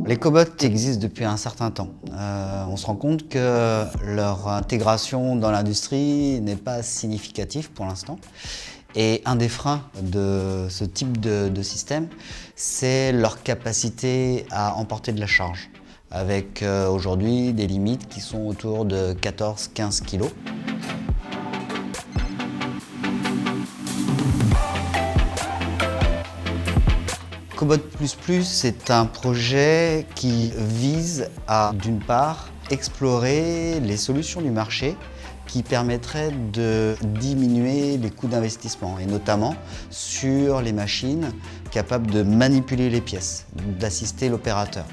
Les cobots existent depuis un certain temps. On se rend compte que leur intégration dans l'industrie n'est pas significative pour l'instant. Et un des freins de ce type de système, c'est leur capacité à emporter de la charge, avec aujourd'hui des limites qui sont autour de 14-15 kg. Cobot++, c'est un projet qui vise à, d'une part, explorer les solutions du marché qui permettraient de diminuer les coûts d'investissement, et notamment sur les machines capables de manipuler les pièces, d'assister l'opérateur.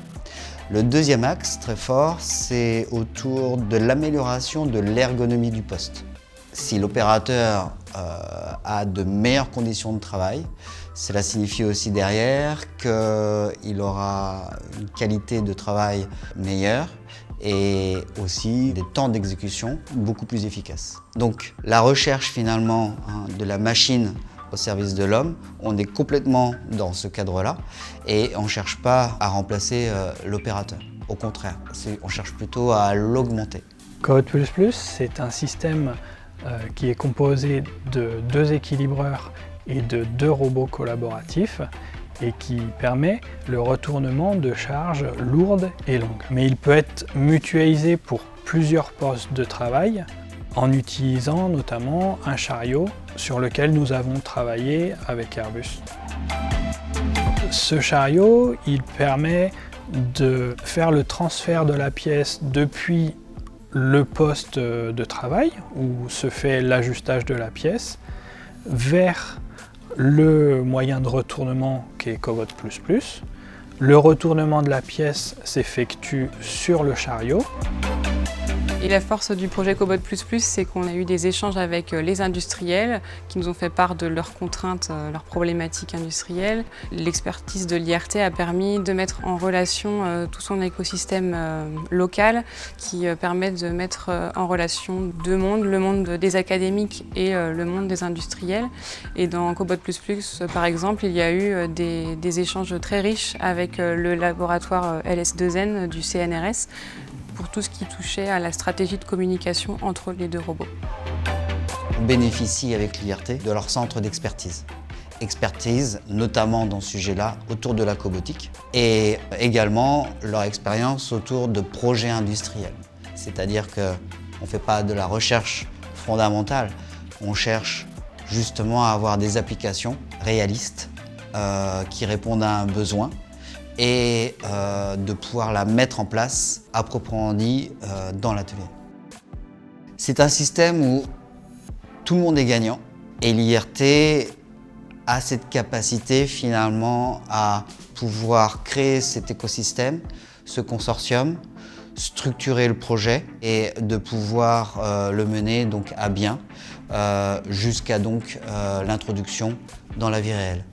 Le deuxième axe très fort, c'est autour de l'amélioration de l'ergonomie du poste. Si l'opérateur a de meilleures conditions de travail, cela signifie aussi derrière qu'il aura une qualité de travail meilleure et aussi des temps d'exécution beaucoup plus efficaces. Donc la recherche finalement de la machine au service de l'homme, on est complètement dans ce cadre-là et on ne cherche pas à remplacer l'opérateur. Au contraire, on cherche plutôt à l'augmenter. Cobot++, c'est un système qui est composé de 2 équilibreurs et de 2 robots collaboratifs et qui permet le retournement de charges lourdes et longues. Mais il peut être mutualisé pour plusieurs postes de travail en utilisant notamment un chariot sur lequel nous avons travaillé avec Airbus. Ce chariot, il permet de faire le transfert de la pièce depuis le poste de travail où se fait l'ajustage de la pièce vers le moyen de retournement qui est Cobot++. Le retournement de la pièce s'effectue sur le chariot. Et la force du projet Cobot++, c'est qu'on a eu des échanges avec les industriels qui nous ont fait part de leurs contraintes, leurs problématiques industrielles. L'expertise de l'IRT a permis de mettre en relation tout son écosystème local qui permet de mettre en relation deux mondes, le monde des académiques et le monde des industriels. Et dans Cobot++, par exemple, il y a eu des échanges très riches avec le laboratoire LS2N du CNRS pour tout ce qui touchait à la stratégie de communication entre les deux robots. On bénéficie avec l'IRT de leur centre d'expertise. Expertise notamment dans ce sujet-là autour de la cobotique et également leur expérience autour de projets industriels. C'est-à-dire qu'on ne fait pas de la recherche fondamentale, on cherche justement à avoir des applications réalistes qui répondent à un besoin et de pouvoir la mettre en place, à proprement dit, dans l'atelier. C'est un système où tout le monde est gagnant et l'IRT a cette capacité finalement à pouvoir créer cet écosystème, ce consortium, structurer le projet et de pouvoir le mener donc à bien jusqu'à donc l'introduction dans la vie réelle.